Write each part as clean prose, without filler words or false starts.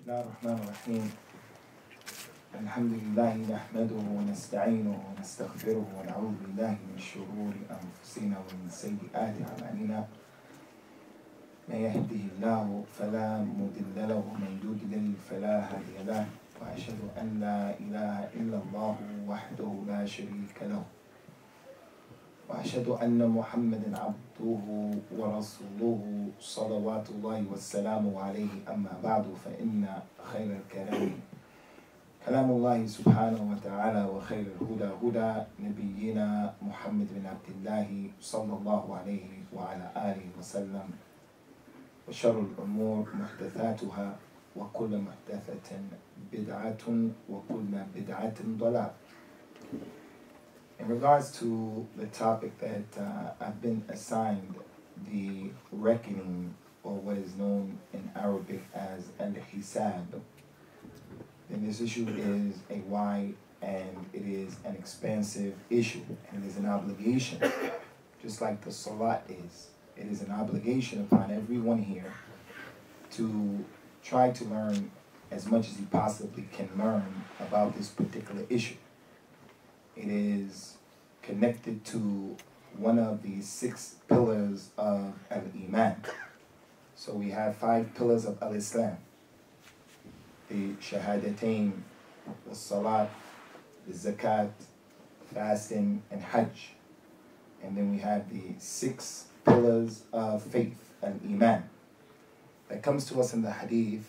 الله الرحمن الرحيم. الحمد لله نحمده ونستعينه ونستغفره ونعوذ بالله من شرور أنفسنا ومن سيئات أعمالنا. من يهده الله فلا مضل له ومن يضلل فلا هادي له، وأشهد أن لا إله إلا الله وحده لا شريك له، وأشهد أن محمدا عبده ورسوله صلوات الله والسلام عليه. أما بعد، فإن خير الكلام كلام الله سبحانه وتعالى، وخير الهدى هدى نبينا محمد بن عبد الله صلى الله عليه وعلى آله وسلم، وشر الأمور محدثاتها، وكل محدثة بدعة وكل بدعة ضلالة. In regards to the topic that I've been assigned, the reckoning, or what is known in Arabic as al-Hisab, then this issue is a wide and it is an expansive issue, and it is an obligation, just like the Salat is. It is an obligation upon everyone here to try to learn as much as he possibly can learn about this particular issue. It is connected to one of the 6 pillars of al-Iman. So we have 5 pillars of al-Islam: the Shahadatain, the Salat, the Zakat, fasting, and Hajj. And then we have the 6 pillars of faith, al-Iman, that comes to us in the Hadith,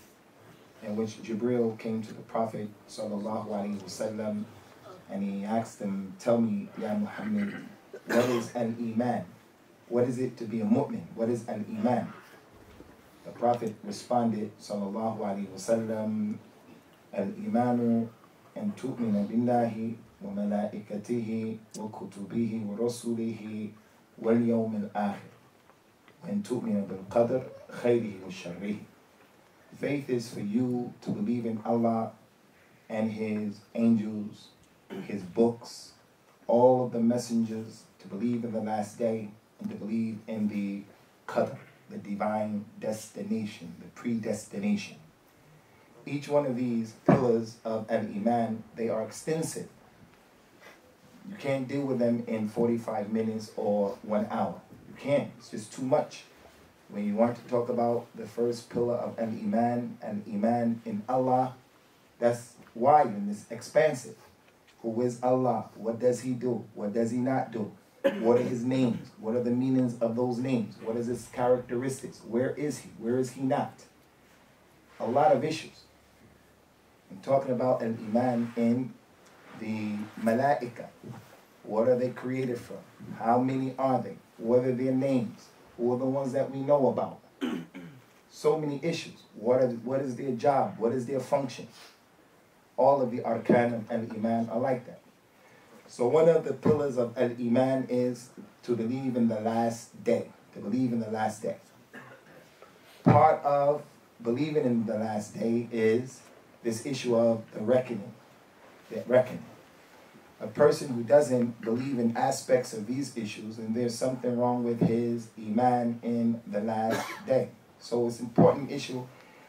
in which Jibreel came to the Prophet sallallahu alaihi wasallam, and he asked him, "Tell me, Ya Muhammad, what is al-Iman? What is it to be a mu'min? What is al-Iman?" The Prophet responded, sallallahu alaihi wasallam, "Al-Imanu an tu'mina billahi wa malaikatihi wa kutubihi wa rasulihi wal yawm al-akhir wa an tu'mina bil qadr khayrihi wa sharrihi." Faith is for you to believe in Allah and His angels, His books, all of the messengers, to believe in the last day, and to believe in the qadr, the divine destination, the predestination. Each one of these pillars of al-Iman, they are extensive. You can't deal with them in 45 minutes or 1 hour. You can't. It's just too much. When you want to talk about the first pillar of al-Iman in Allah, that's wide and it's expansive. Who is Allah? What does He do? What does He not do? What are His names? What are the meanings of those names? What is His characteristics? Where is He? Where is He not? A lot of issues. I'm talking about al-Iman in the Malaika. What are they created from? How many are they? What are their names? Who are the ones that we know about? So many issues. What is their job? What is their function? All of the arkan of al-Iman are like that. So one of the pillars of al-Iman is to believe in the last day. To believe in the last day. Part of believing in the last day is this issue of the reckoning. The reckoning. A person who doesn't believe in aspects of these issues, and there's something wrong with his Iman in the last day. So it's an important issue,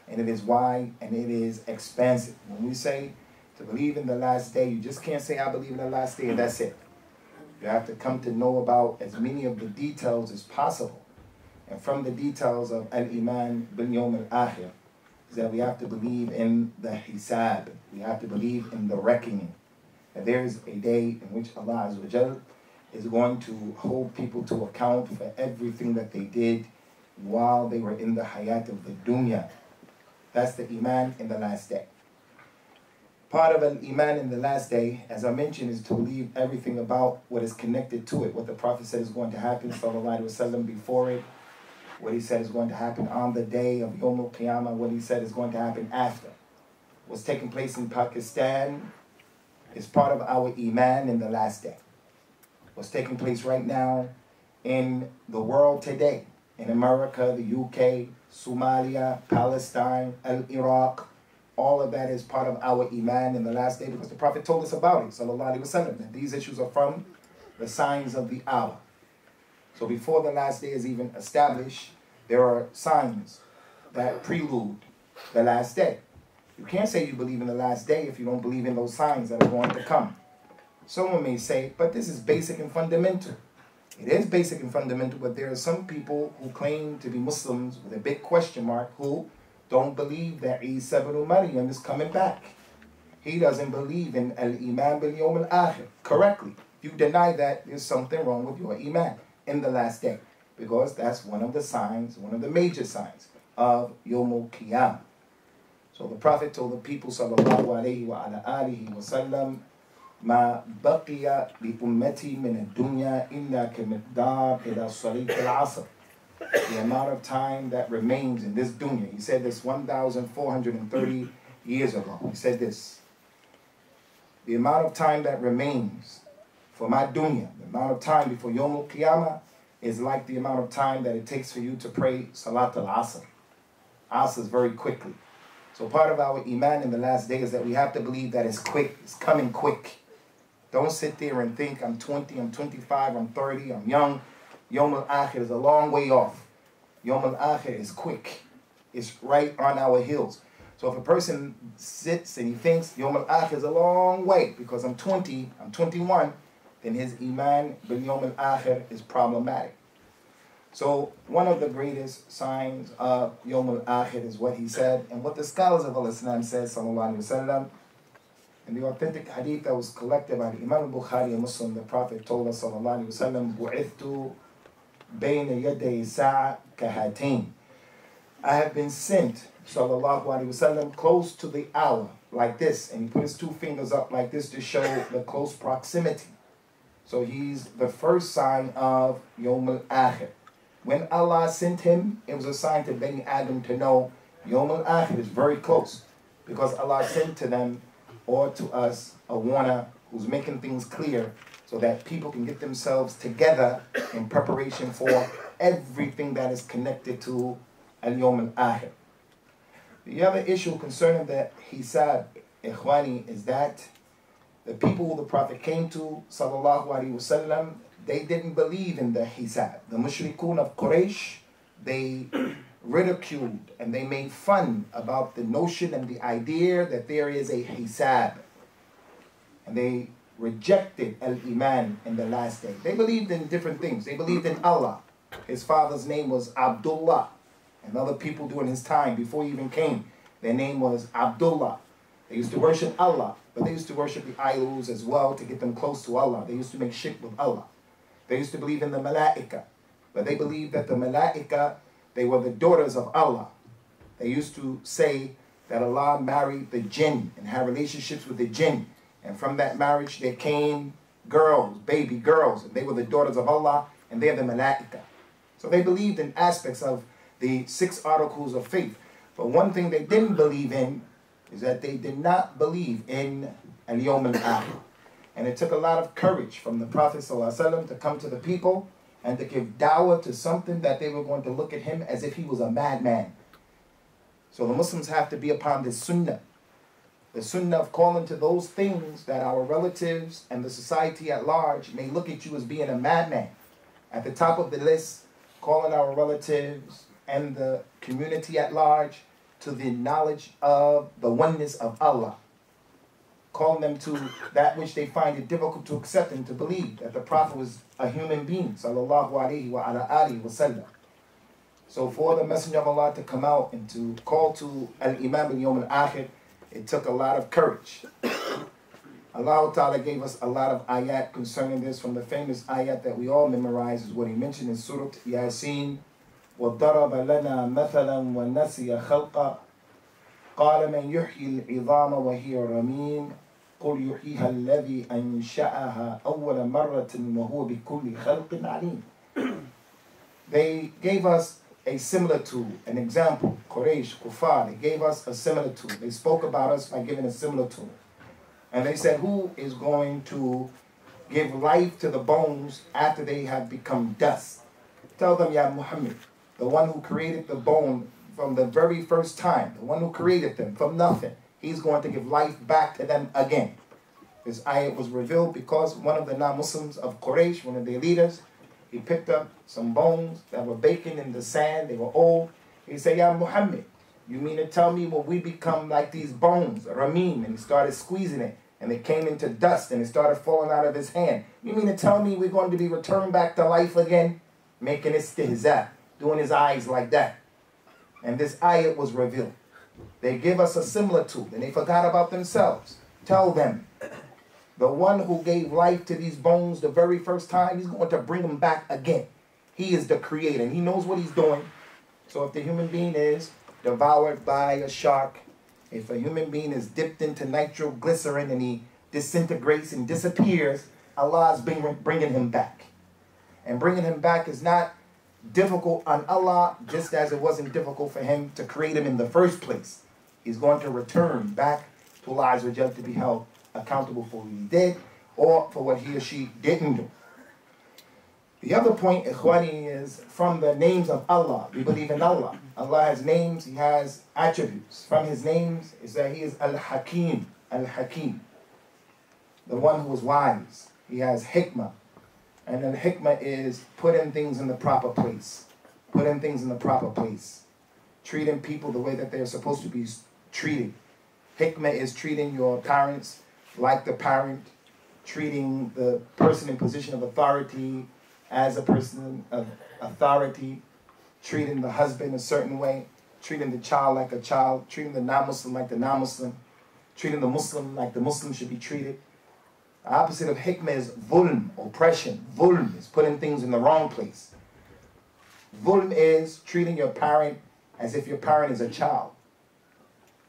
and it is wide, and it is expansive. When we say to believe in the last day, you just can't say, "I believe in the last day," and that's it. You have to come to know about as many of the details as possible. And from the details of al-Iman bil yawm al-akhir is that we have to believe in the hisab. We have to believe in the reckoning. And there is a day in which Allah Azza wa Jal is going to hold people to account for everything that they did while they were in the hayat of the dunya. That's the Iman in the last day. Part of an Iman in the last day, as I mentioned, is to believe everything about what is connected to it, what the Prophet said is going to happen, sallallahu alaihi wasallam, before it, what he said is going to happen on the day of Yawm al-Qiyamah, what he said is going to happen after. What's taking place in Pakistan is part of our Iman in the last day. What's taking place right now in the world today, in America, the UK, Somalia, Palestine, Iraq, all of that is part of our Iman in the last day, because the Prophet told us about it, sallallahu alaihi wasallam, that these issues are from the signs of the hour. So before the last day is even established, there are signs that prelude the last day. You can't say you believe in the last day if you don't believe in those signs that are going to come. Someone may say, but this is basic and fundamental. It is basic and fundamental, but there are some people who claim to be Muslims with a big question mark who don't believe that Isa ibn Maryam is coming back. He doesn't believe in al-Iman bil-Yawm al-Akhir correctly. If you deny that, there's something wrong with your Iman in the last day, because that's one of the signs, one of the major signs of Yawm al-Qiyamah. So the Prophet told the people, sallallahu alayhi wa ala alihi wa sallam, ما بقي لأمتي من الدنيا إلا كمقدار إلى صلاة العصر. The amount of time that remains in this dunya. He said this 1,430 years ago. He said this. The amount of time that remains for my dunya, the amount of time before Yawm al-Qiyamah, is like the amount of time that it takes for you to pray Salat al-Asr. Asr is very quickly. So part of our Iman in the last day is that we have to believe that it's quick, it's coming quick. Don't sit there and think, I'm 20, I'm 25, I'm 30, I'm young. Yawm al-Akhir is a long way off. Yawm al-Akhir is quick. It's right on our heels. So if a person sits and he thinks Yawm al-Akhir is a long way because I'm 20, I'm 21, then his Iman bil Yawm al-Akhir is problematic. So one of the greatest signs of Yawm al-Akhir is what he said, and what the scholars of Islam said, sallallahu alayhi wa sallam. In the authentic hadith that was collected by the Imam al-Bukhari and Muslim, the Prophet told us, sallallahu alayhi wa sallam, بُعِثْتُ بَيْنَ يَدَيْ سَاعَ كَهَاتَيْنِ. I have been sent, sallallahu alayhi wa sallam, close to the hour, like this. And he put his two fingers up like this to show the close proximity. So he's the first sign of Yawm al-Akhir. When Allah sent him, it was a sign to Bani Adam to know Yawm al-Akhir is very close. Because Allah sent to them, or to us, a warner who's making things clear so that people can get themselves together in preparation for everything that is connected to al-Yawm al-Akhir. The other issue concerning the Hisab, Ikhwani, is that the people who the Prophet came to, sallallahu alaihi wasallam, they didn't believe in the Hisab. The mushrikun of Quraysh, they ridiculed and they made fun about the notion and the idea that there is a Hisab. And they rejected al-Iman in the last day. They believed in different things. They believed in Allah. His father's name was Abdullah. And other people during his time, before he even came, their name was Abdullah. They used to worship Allah, but they used to worship the idols as well to get them close to Allah. They used to make shirk with Allah. They used to believe in the Malaika, but they believed that the Malaika, they were the daughters of Allah. They used to say that Allah married the jinn and had relationships with the jinn. And from that marriage, there came girls, baby girls, and they were the daughters of Allah, and they're the Malaika. So they believed in aspects of the 6 articles of faith. But one thing they didn't believe in is that they did not believe in al-Yawm al-Akhir. And it took a lot of courage from the Prophet ﷺ to come to the people and to give dawah to something that they were going to look at him as if he was a madman. So the Muslims have to be upon this sunnah. The sunnah of calling to those things that our relatives and the society at large may look at you as being a madman. At the top of the list, calling our relatives and the community at large to the knowledge of the oneness of Allah. Calling them to that which they find it difficult to accept and to believe, that the Prophet was a human being, sallallahu alayhi wa ala alihi wa sallam. So for the Messenger of Allah to come out and to call to al-Imam al-Yawm al-Akhir, it took a lot of courage. Allah Ta'ala gave us a lot of ayat concerning this. From the famous ayat that we all memorize is what he mentioned in Surah Yasin. وَضَرَبَ لَنَا مَثَلًا وَنَسِيَ خَلْقًا قَالَ مَنْ يُحْيِي الْعِظَامَ وَهِيَ رَمِيمٌ قُلْ يُحْيِيهَا الَّذِي أَنْشَأَهَا أَوَّلَ مَرَّةٍ وَهُوَ بِكُلِّ خَلْقٍ عَلِيمٌ. They gave us a similitude, an example. Quraysh, Kufar, they gave us a similitude. They spoke about us by giving a similitude. And they said, who is going to give life to the bones after they have become dust? Tell them, Ya Muhammad, the one who created the bone from the very first time, the one who created them from nothing, he's going to give life back to them again. This ayat was revealed because one of the non-Muslims of Quraysh, one of their leaders, he picked up some bones that were baking in the sand. They were old. He said, Ya Muhammad, You mean to tell me when we become like these bones, Ramim, and he started squeezing it, and it came into dust, and it started falling out of his hand. You mean to tell me we're going to be returned back to life again? Making istihza, doing his eyes like that. And this ayat was revealed. They give us a similitude, and they forgot about themselves. Tell them, the one who gave life to these bones the very first time, he's going to bring them back again. He is the creator, and he knows what he's doing. So if the human being is devoured by a shark, if a human being is dipped into nitroglycerin and he disintegrates and disappears, Allah is bringing him back. And bringing him back is not difficult on Allah, just as it wasn't difficult for him to create him in the first place. He's going to return back to Allah to be held accountable for what he did or for what he or she didn't do. The other point, Ikhwani, is from the names of Allah. We believe in Allah. Allah has names, he has attributes. From his names is that he is al-Hakim, al-Hakim, the one who is wise. He has hikmah. And then hikmah is putting things in the proper place. Putting things in the proper place. Treating people the way that they're supposed to be treated. Hikmah is treating your parents like the parent. Treating the person in position of authority as a person of authority. Treating the husband a certain way. Treating the child like a child. Treating the non-Muslim like the non-Muslim. Treating the Muslim like the Muslim should be treated. The opposite of hikmah is zulm, oppression. Zulm is putting things in the wrong place. Zulm is treating your parent as if your parent is a child.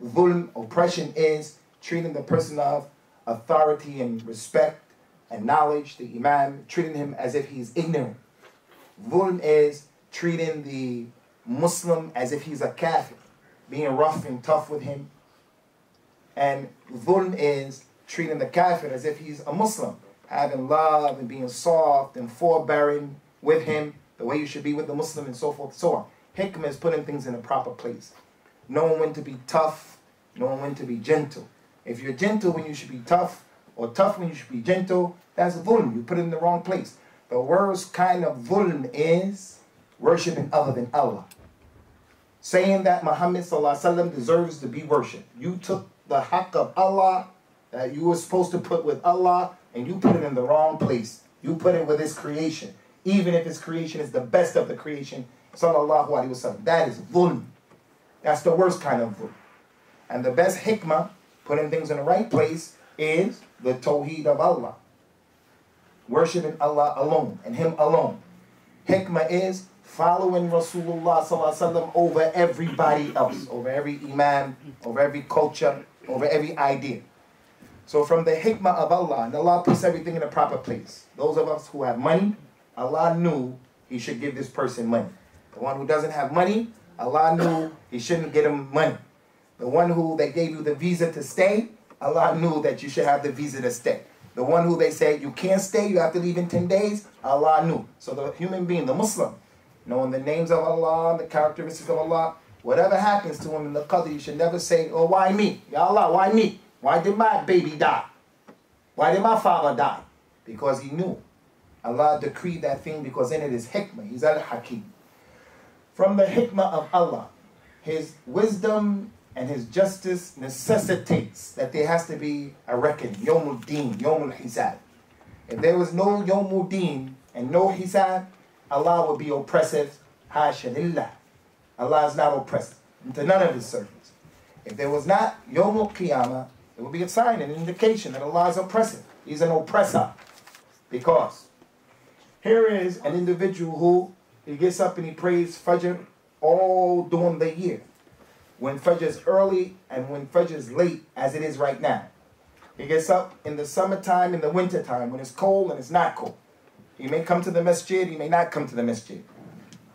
Zulm, oppression, is treating the person of authority and respect and knowledge, the imam, treating him as if he's ignorant. Zulm is treating the Muslim as if he's a kafir, being rough and tough with him. And zulm is treating the kafir as if he's a Muslim, having love and being soft and forbearing with him, the way you should be with the Muslim, and so forth and so on. Hikmah is putting things in a proper place. Knowing when to be tough, knowing when to be gentle. If you're gentle when you should be tough, or tough when you should be gentle, that's zulm. You put it in the wrong place. The worst kind of zulm is worshiping other than Allah. Saying that Muhammad deserves to be worshipped. You took the haqq of Allah that you were supposed to put with Allah, and you put it in the wrong place. You put it with his creation. Even if his creation is the best of the creation, sallallahu alaihi wasallam. That is zulm. That's the worst kind of zulm. And the best hikmah, putting things in the right place, is the tawheed of Allah. Worshiping Allah alone, and him alone. Hikmah is following Rasulullah sallallahu alaihi wasallam over everybody else, over every imam, over every culture, over every idea. So from the hikmah of Allah, and Allah puts everything in a proper place. Those of us who have money, Allah knew he should give this person money. The one who doesn't have money, Allah knew he shouldn't get him money. The one who they gave you the visa to stay, Allah knew that you should have the visa to stay. The one who they said you can't stay, you have to leave in 10 days, Allah knew. So the human being, the Muslim, knowing the names of Allah, the characteristics of Allah, whatever happens to him in the qadr, you should never say, oh, why me? Ya Allah, why me? Why did my baby die? Why did my father die? Because he knew. Allah decreed that thing because in it is hikmah. He's al-Hakim. From the hikmah of Allah, his wisdom and his justice necessitates that there has to be a reckoning. Yawmul Deen, Yawmul Hisab. If there was no Yawmul Deen and no Hisab, Allah would be oppressive. Hasha lillah. Allah is not oppressive to none of his servants. If there was not Yawmul Qiyamah, it would be a sign, an indication that Allah is oppressive. He's an oppressor. Because here is an individual who he gets up and he prays Fajr all during the year. When Fajr is early and when Fajr is late, as it is right now. He gets up in the summertime, in the wintertime, when it's cold and it's not cold. He may come to the masjid, he may not come to the masjid.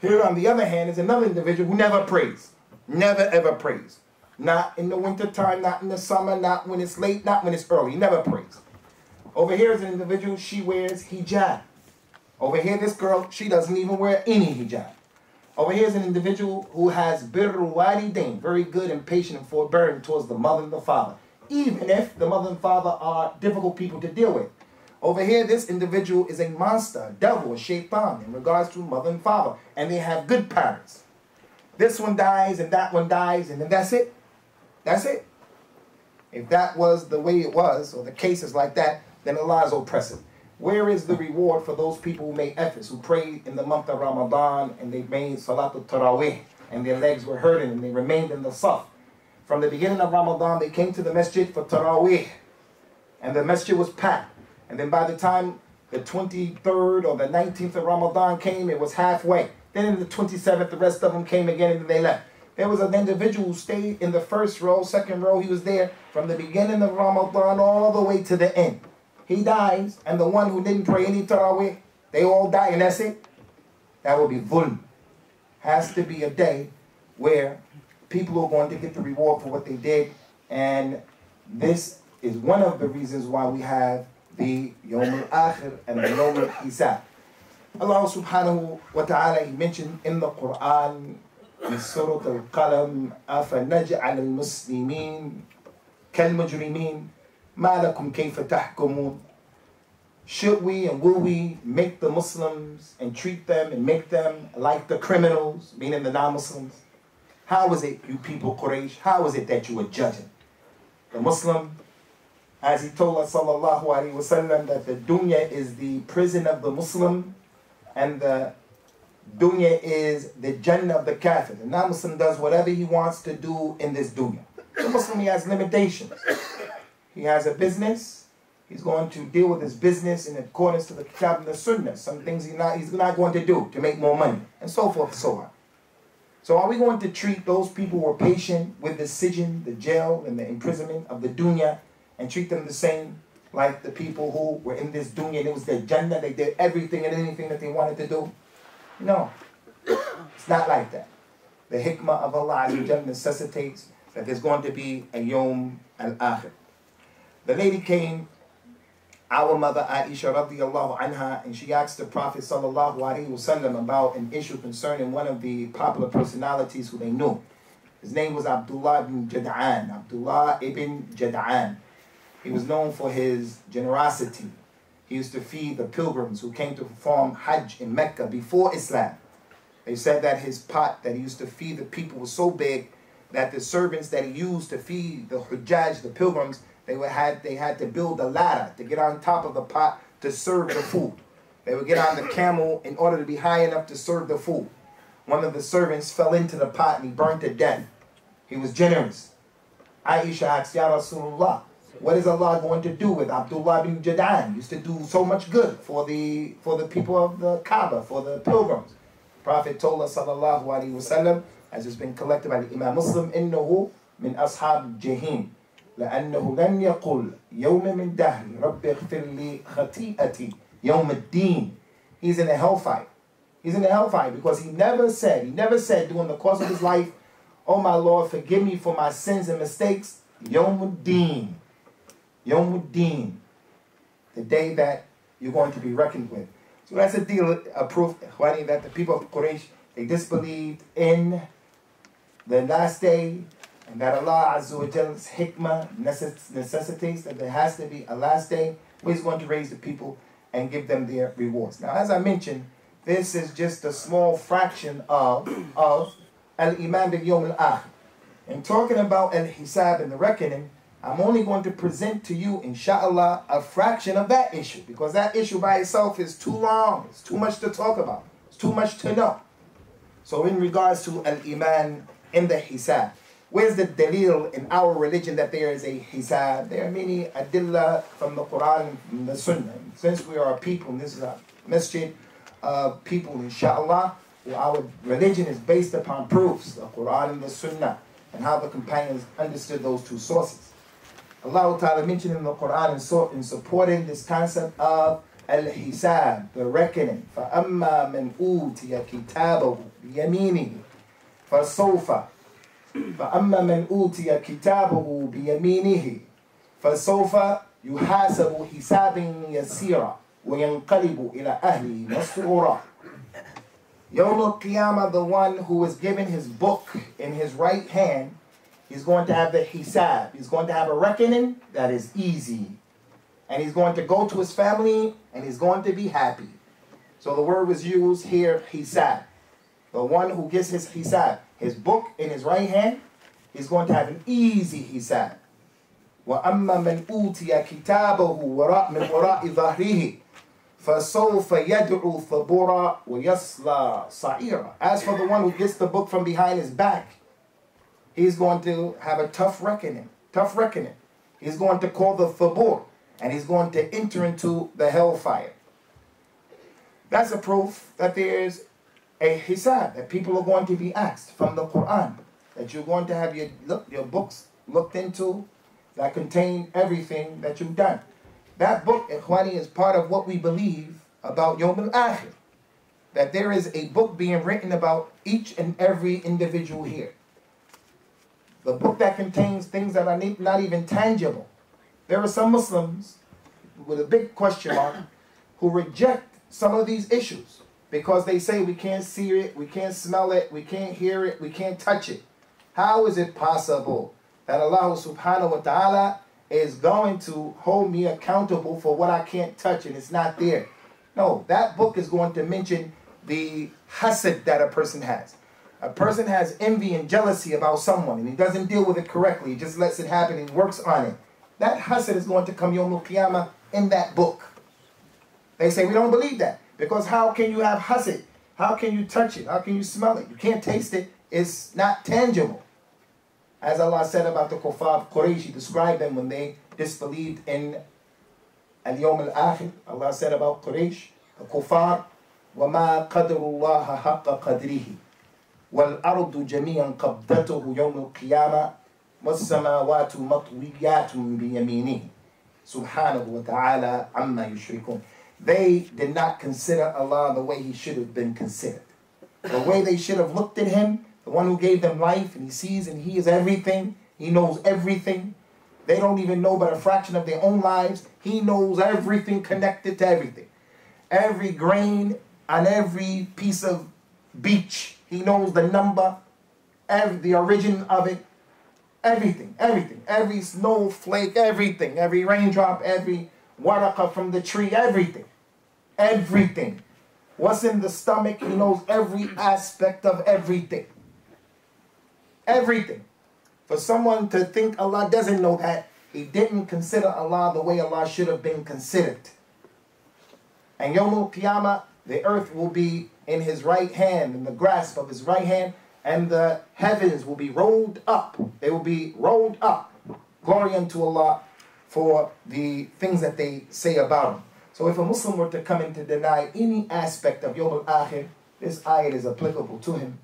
Here, on the other hand, is another individual who never prays. Never, ever prays. Not in the wintertime, not in the summer, not when it's late, not when it's early. He never prays. Over here is an individual, she wears hijab. Over here, this girl, she doesn't even wear any hijab. Over here is an individual who has birrul walidain, very good and patient and forbearing towards the mother and the father, even if the mother and father are difficult people to deal with. Over here, this individual is a monster, a devil, a shaitan in regards to mother and father, and they have good parents. this one dies and that one dies, and then that's it. That's it. If that was the way it was, or the case is like that, then Allah is oppressive. Where is the reward for those people who made efforts, who prayed in the month of Ramadan, and they made Salatul Tarawih, and their legs were hurting, and they remained in the Saf? From the beginning of Ramadan, they came to the masjid for Tarawih, and the masjid was packed. And then by the time the 23rd or the 19th of Ramadan came, it was halfway. Then in the 27th, the rest of them came again, and then they left. There was an individual who stayed in the first row, second row. He was there from the beginning of Ramadan all the way to the end. He dies, and the one who didn't pray any Tarawih, they all die, and that's it. That would be dhulm. Has to be a day where people are going to get the reward for what they did, and this is one of the reasons why we have the Yawm al-Akhir and the Yawm al-Hisab. Allah subhanahu wa ta'ala, He mentioned in the Quran, in Surah Al-Qalam, أَفَنَجْعَلَ الْمُسْلِمِينَ كَالْمُجْرِمِينَ مَا لَكُمْ كَيْفَ تَحْكُمُونَ. Should we and will we make the Muslims and treat them and make them like the criminals, meaning the non-Muslims? How is it, you people Quraysh, how is it that you are judging? The Muslim, as he told us, sallallahu alaihi wasallam, that the dunya is the prison of the Muslim, and the dunya is the Jannah of the kafir. The non-Muslim does whatever he wants to do in this dunya. The Muslim, he has limitations. He has a business. He's going to deal with his business in accordance to the Kitab and the Sunnah. Some things he's not going to do to make more money, and so forth and so on. So are we going to treat those people who are patient with the sijn, the jail, and the imprisonment of the dunya, and treat them the same like the people who were in this dunya and it was their Jannah, they did everything and anything that they wanted to do? No, it's not like that. The hikmah of Allah necessitates that there's going to be a Yawm al-Akhir. The lady came, our mother Aisha radiallahu anha, and she asked the Prophet sallallahu alaihi wasallam about an issue concerning one of the popular personalities who they knew. His name was Abdullah ibn Jad'an. Abdullah ibn Jad'an. He was known for his generosity. He used to feed the pilgrims who came to perform Hajj in Mecca before Islam. They said that his pot that he used to feed the people was so big that the servants that he used to feed the Hujjaj, the pilgrims, they had to build a ladder to get on top of the pot to serve the food. They would get on the camel in order to be high enough to serve the food. One of the servants fell into the pot and he burned to death. He was generous. Aisha asked, Ya Rasulullah, what is Allah going to do with Abdullah bin Jad'an? He used to do so much good for the people of the Kaaba, for the pilgrims. Prophet told us, sallallahu alaihi wasallam, as has been collected by the Imam Muslim, إِنَّهُ مِنْ أَصْحَابِ الْجَحِيمِ لأنه لن يقول يوم من دهري رب اغفر لي خطيئتي يوم الدين. He's in a hellfire. He's in a hellfire because he never said during the course of his life, oh my Lord, forgive me for my sins and mistakes. Yawm al-Din. Yawm al-Din. The day that you're going to be reckoned with. So that's a deal, a proof that the people of Quraysh, they disbelieved in the last day, and that Allah Azza wa Jalla's hikmah necessitates that there has to be a last day where He's going to raise the people and give them their rewards. Now, as I mentioned, this is just a small fraction of al-Iman bil Yawm al-Akhir. In talking about al-Hisab and the reckoning, I'm only going to present to you, inshallah, a fraction of that issue, because that issue by itself is too long. It's too much to talk about. It's too much to know. So in regards to al-Iman in the Hisab, where's the dalil in our religion that there is a Hisab? There are many adillah from the Quran and the Sunnah. Since we are a people, and this is a masjid of people, inshallah, our religion is based upon proofs, the Quran and the Sunnah, and how the companions understood those two sources. Allah Ta'ala mentioned in the Quran in supporting this concept of al-Hisab, the reckoning. فَأَمَّا مَنْ أُوتِيَ كِتَابَهُ بِيَمِينِهِ فَسَوْفَ فأما من أوتي كتابه بيمينه فسوف يحاسب حسابا يسيرا وينقلب إلى أهله مسرورا. Yawm al-Qiyamah, the one who is given his book in his right hand, he's going to have the Hisab. He's going to have a reckoning that is easy. And he's going to go to his family and he's going to be happy. So the word was used here, Hisab. The one who gets his Hisab. his book in his right hand, he's going to have an easy hisab. وَأَمَّا مَنْ أُوتِيَ كِتَابَهُ مِنْ وَرَاءِ ظَهْرِهِ فَسَوْفَ يَدْعُو ثَبُورًا وَيَصْلَى سَعِيرًا. As for the one who gets the book from behind his back, he's going to have a tough reckoning. He's going to call the thabur, and he's going to enter into the hellfire. That's a proof that there's a hisab, that people are going to be asked from the Quran, that you're going to have your books looked into that contain everything that you've done. That book, Ikhwani, is part of what we believe about Yawm al-Akhir, that there is a book being written about each and every individual here. The book that contains things that are not even tangible. There are some Muslims with a big question mark who reject some of these issues because they say we can't see it, we can't smell it, we can't hear it, we can't touch it. How is it possible that Allah subhanahu wa ta'ala is going to hold me accountable for what I can't touch and it's not there? No, that book is going to mention the hasad that a person has. A person has envy and jealousy about someone and he doesn't deal with it correctly. He just lets it happen and works on it. That hasad is going to come Yawm al-Qiyamah in that book. They say we don't believe that because how can you have hasad? How can you touch it? How can you smell it? You can't taste it. It's not tangible. As Allah said about the kuffar of Quraysh, He described them when they disbelieved in al-Yawm al-Akhir. Allah said about Quraysh, the kuffar, وَمَا قَدْرُ اللَّهَ حَقَّ قَدْرِهِ وَالْأَرْضُ جَمِيعًا قَبْضَتُهُ يَوْمَ الْقِيَامَةِ وَالسَّمَاوَاتُ مَطْوِيَّاتٌ بِيَمِينِهِ سُبْحَانَهُ وَتَعَالَى عَمَّا يُشْرِكُونَ. They did not consider Allah the way He should have been considered. The way they should have looked at Him, the one who gave them life, and He sees and He is everything. He knows everything. They don't even know but a fraction of their own lives. He knows everything connected to everything. Every grain on every piece of beach. He knows the number, the origin of it. Everything. Every snowflake, everything. Every raindrop, every waraqah from the tree, everything. What's in the stomach, He knows every aspect of everything. For someone to think Allah doesn't know that, he didn't consider Allah the way Allah should have been considered. And Yawm al-Qiyamah, the earth will be in His right hand, in the grasp of His right hand, and the heavens will be rolled up. They will be rolled up. Glory unto Allah for the things that they say about Him. So if a Muslim were to come in to deny any aspect of Yawm al-Akhir, this ayat is applicable to him.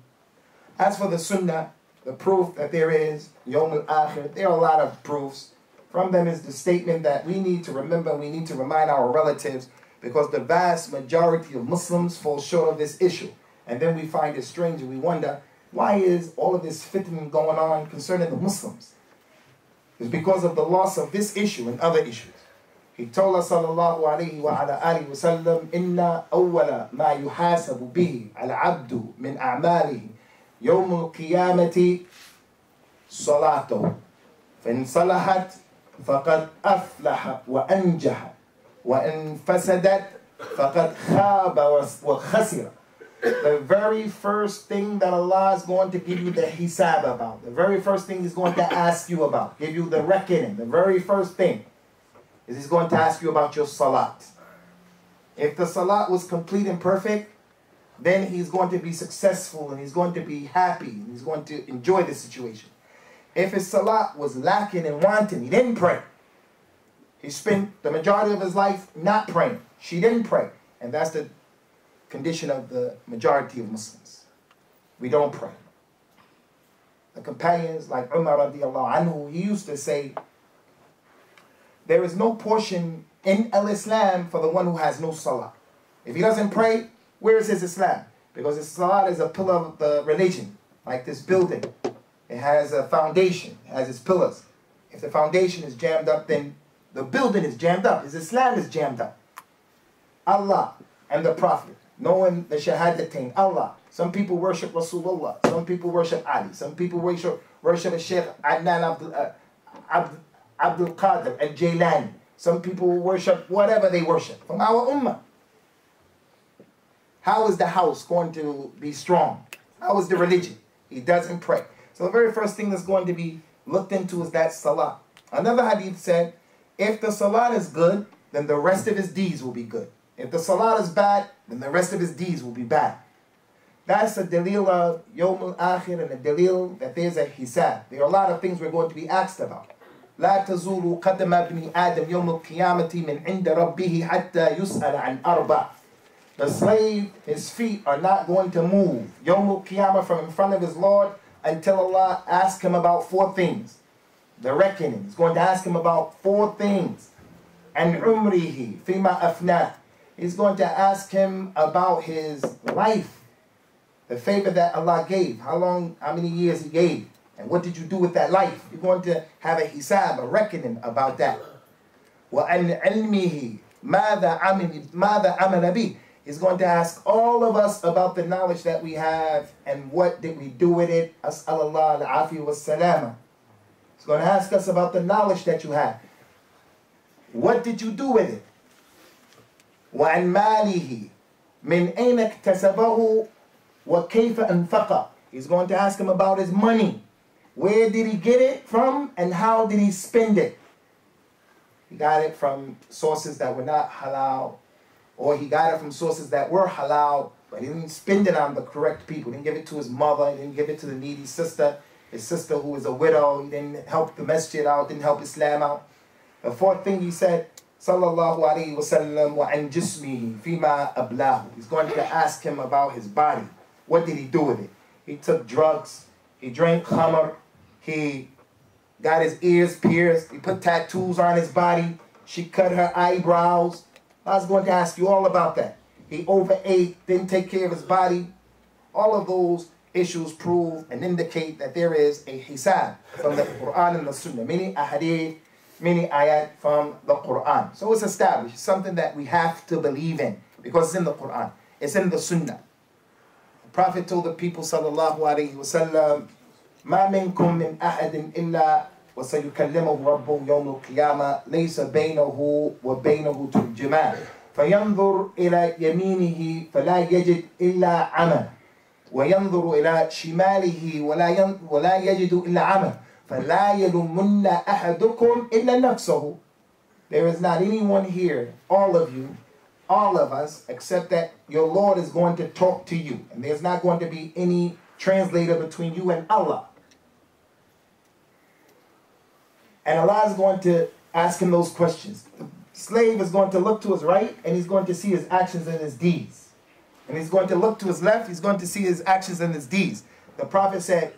As for the Sunnah, the proof that there is Yawm al-Akhir, there are a lot of proofs. From them is the statement that we need to remember, we need to remind our relatives, because the vast majority of Muslims fall short of this issue. And then we find it strange and we wonder, why is all of this fitna going on concerning the Muslims? It's because of the loss of this issue and other issues. He told us, sallallahu alayhi wa ala alihi wa sallam, inna awwala ma yuhasabu bihi al-abdu min a'malihi yawm al-qiyamati salatuhu. فإن صلحت فقد أفلح وأنجح وإن فسدت فقد خاب وخسر. The very first thing that Allah is going to give you the hisab about, the very first thing He's going to ask you about, give you the reckoning, the very first thing is He's going to ask you about your salat. If the salat was complete and perfect, then he's going to be successful and he's going to be happy and he's going to enjoy the situation. If his salat was lacking and wanting, he didn't pray. He spent the majority of his life not praying. She didn't pray. And that's the condition of the majority of Muslims. We don't pray. The companions like Umar radiallahu anhu, he used to say, there is no portion in al-Islam for the one who has no salah. If he doesn't pray, where is his Islam? Because his salah is a pillar of the religion, like this building. It has a foundation, it has its pillars. If the foundation is jammed up, then the building is jammed up. His Islam is jammed up. Allah and the Prophet, knowing the Shahadatain, Allah. Some people worship Rasulullah. Some people worship Ali. Some people worship Shaykh Adnan Abdul Qadir al-Jailani. Some people worship whatever they worship from our ummah. How is the house going to be strong? How is the religion? He doesn't pray. So the very first thing that's going to be looked into is that salah. Another hadith said, if the salah is good, then the rest of his deeds will be good. If the salah is bad, then the rest of his deeds will be bad. That's a dalil of Yawm al-Akhir and a dalil that there's a hisab. There are a lot of things we're going to be asked about. لا تزول قدم ابن آدم يوم القيامة من عند ربه حتى يسأل عن أربع. The slave, his feet are not going to move Yawm al-Qiyamah from in front of his Lord until Allah asks him about 4 things. The reckoning. He's going to ask him about 4 things. And umrihi fima afna. He's going to ask him about his life. The favor that Allah gave. How many years He gave. And what did you do with that life? You're going to have a hisab, a reckoning about that. وَأَنْ عِلْمِهِ مَاذَا عَمَلَ بِهِ. He's going to ask all of us about the knowledge that we have and what did we do with it. أَسْأَلَ اللَّهَ الْعَافِيَ وَالسَّلَامَ. He's going to ask us about the knowledge that you have. What did you do with it? وَعَنْ مَالِهِ مِنْ أَيْنَ اكْتَسَبَهُ وَكَيْفَ أَنْفَقَ. He's going to ask him about his money. Where did he get it from and how did he spend it? He got it from sources that were not halal, or he got it from sources that were halal, but he didn't spend it on the correct people. He didn't give it to his mother, he didn't give it to the needy sister, his sister who was a widow. He didn't help the masjid out, didn't help Islam out. The 4th thing he said, sallallahu alayhi wa sallam, wa an jismihi fima ablahu. He's going to ask him about his body. What did he do with it? He took drugs, he drank khamr, he got his ears pierced, he put tattoos on his body, she cut her eyebrows. I was going to ask you all about that. He overate, didn't take care of his body. All of those issues prove and indicate that there is a hisab from the Quran and the Sunnah. Many ahadith, many ayat from the Quran. So it's established. It's something that we have to believe in because it's in the Quran. It's in the Sunnah. The Prophet told the people, sallallahu alayhi wa sallam, ما منكم من أحد إلا وسيكلمه ربه يوم القيامة ليس بينه وبينه ترجمان فينظر إلى يمينه فلا يجد إلا عمى وينظر إلى شماله ولا يجد إلا عمى فلا يلومن أحدكم إلا نفسه. There is not anyone here, all of you, all of us, except that your Lord is going to talk to you. And there's not going to be any translator between you and Allah. And Allah is going to ask him those questions. The slave is going to look to his right, and he's going to see his actions and his deeds. And he's going to look to his left, he's going to see his actions and his deeds. The Prophet said,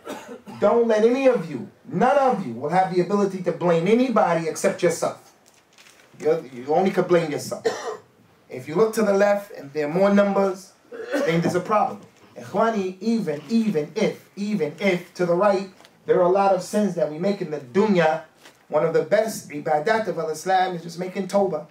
don't let any of you, none of you, will have the ability to blame anybody except yourself. You only could blame yourself. If you look to the left and there are more numbers, then there's a problem. Ikhwani, even if to the right, there are a lot of sins that we make in the dunya. One of the best ibadat of al-Islam is just making tawbah.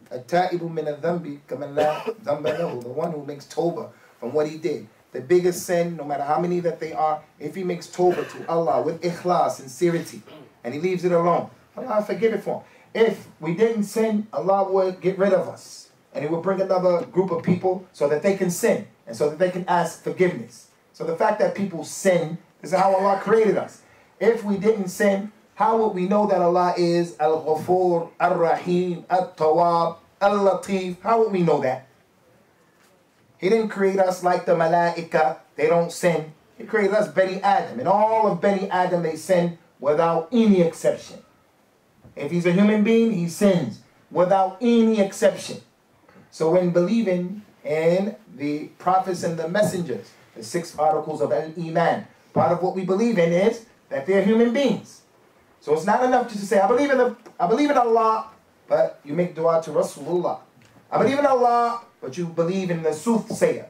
At-Thahabi min al-dhanbi kaman la dhanba lahu. The one who makes tawbah from what he did. The biggest sin, no matter how many that they are, if he makes tawbah to Allah with ikhlas, sincerity, and he leaves it alone, Allah will forgive it for him. If we didn't sin, Allah would get rid of us. And he will bring another group of people so that they can sin and so that they can ask forgiveness. So the fact that people sin, this is how Allah created us. If we didn't sin, how would we know that Allah is al-Ghafur, al-Rahim, al-Tawwab, al-Latif? How would we know that? He didn't create us like the Malaika. They don't sin. He created us Bani Adam. And all of Bani Adam, they sin without any exception. If he's a human being, he sins without any exception. So when believing in the prophets and the messengers, the 6 articles of al-Iman, part of what we believe in is that they're human beings. So it's not enough to say, I believe in Allah, but you make dua to Rasulullah. I believe in Allah, but you believe in the soothsayer.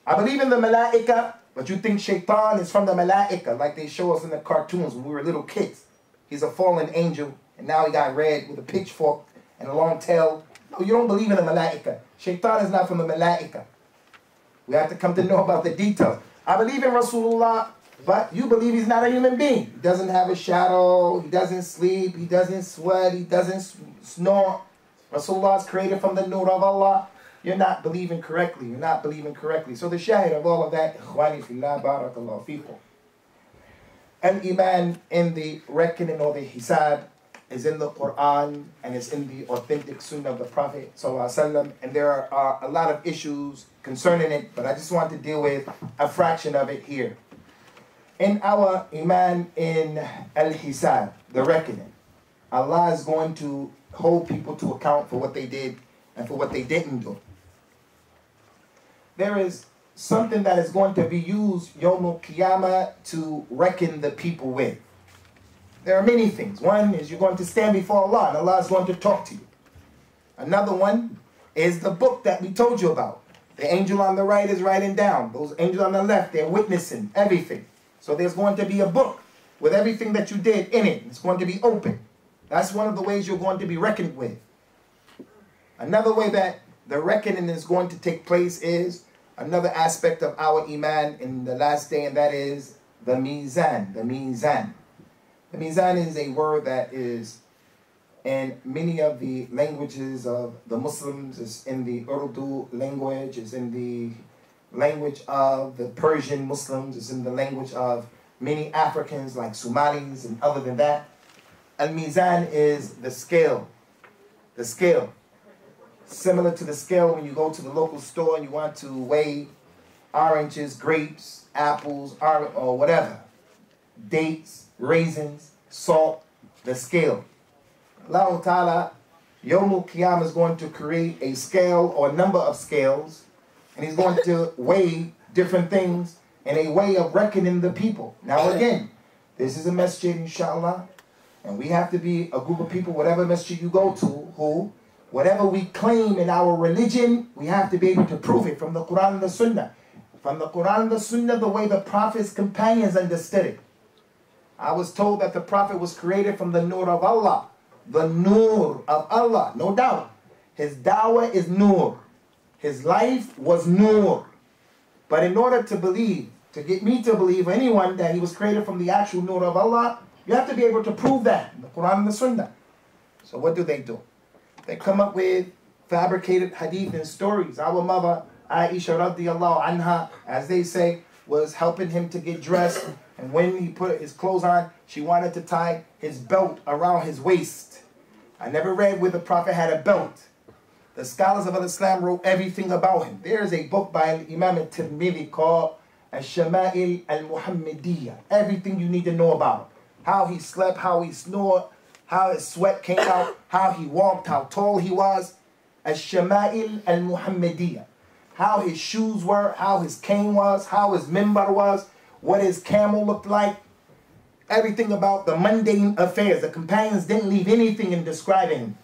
I believe in the Malaika, but you think Shaitan is from the Malaika, like they show us in the cartoons when we were little kids. He's a fallen angel, and now he got red with a pitchfork and a long tail. No, you don't believe in the Malaika. Shaitan is not from the Malaika. We have to come to know about the details. I believe in Rasulullah, but you believe he's not a human being. He doesn't have a shadow, he doesn't sleep, he doesn't sweat, he doesn't snore. Rasulullah is created from the nur of Allah. You're not believing correctly. You're not believing correctly. So the shahid of all of that, ikhwani fillah, barakallahu feekum. Al-Iman in the reckoning or the Hisab is in the Quran and it's in the authentic Sunnah of the Prophet ﷺ, and there are a lot of issues concerning it, but I just want to deal with a fraction of it here. In our Iman in Al-Hisab, the reckoning, Allah is going to hold people to account for what they did and for what they didn't do. There is something that is going to be used Yawm al-Qiyamah to reckon the people with. There are many things. One is you're going to stand before Allah and Allah is going to talk to you. Another one is the book that we told you about. The angel on the right is writing down. Those angels on the left, they're witnessing everything. So there's going to be a book with everything that you did in it. It's going to be open. That's one of the ways you're going to be reckoned with. Another way that the reckoning is going to take place is another aspect of our Iman in the last day, and that is the Mizan. The Mizan. The Mizan is a word that is in many of the languages of the Muslims. It's in the Urdu language. It's in the language of the Persian Muslims. It's in the language of many Africans like Somalis and other than that. Al-Mizan is the scale. The scale. Similar to the scale when you go to the local store and you want to weigh oranges, grapes, apples, or whatever. Dates, raisins, salt, the scale. Allah Ta'ala, Yawm al-Qiyamah is going to create a scale or a number of scales, and He's going to weigh different things in a way of reckoning the people. Now again, this is a masjid, inshallah, and we have to be a group of people, whatever masjid you go to, who, whatever we claim in our religion, we have to be able to prove it from the Quran and the Sunnah. From the Quran and the Sunnah, the way the Prophet's companions understood it. I was told that the Prophet was created from the Nur of Allah. The Nur of Allah, no doubt. His dawah is Nur. His life was Nur. But in order to believe, to get me to believe, anyone, that he was created from the actual Nur of Allah, you have to be able to prove that in the Quran and the Sunnah. So what do? They come up with fabricated hadith and stories. Our mother, Aisha radiallahu anha, as they say, was helping him to get dressed. And when he put his clothes on, she wanted to tie his belt around his waist. I never read where the Prophet had a belt. The scholars of Islam wrote everything about him. There is a book by Imam al-Tirmidhi called al-Shama'il al-Muhammadiyya. Everything you need to know about him. How he slept, how he snored, how his sweat came out, how he walked, how tall he was. Al-Shama'il al-Muhammadiyya. How his shoes were, how his cane was, how his mimbar was, what his camel looked like. Everything about the mundane affairs. The companions didn't leave anything in describing him.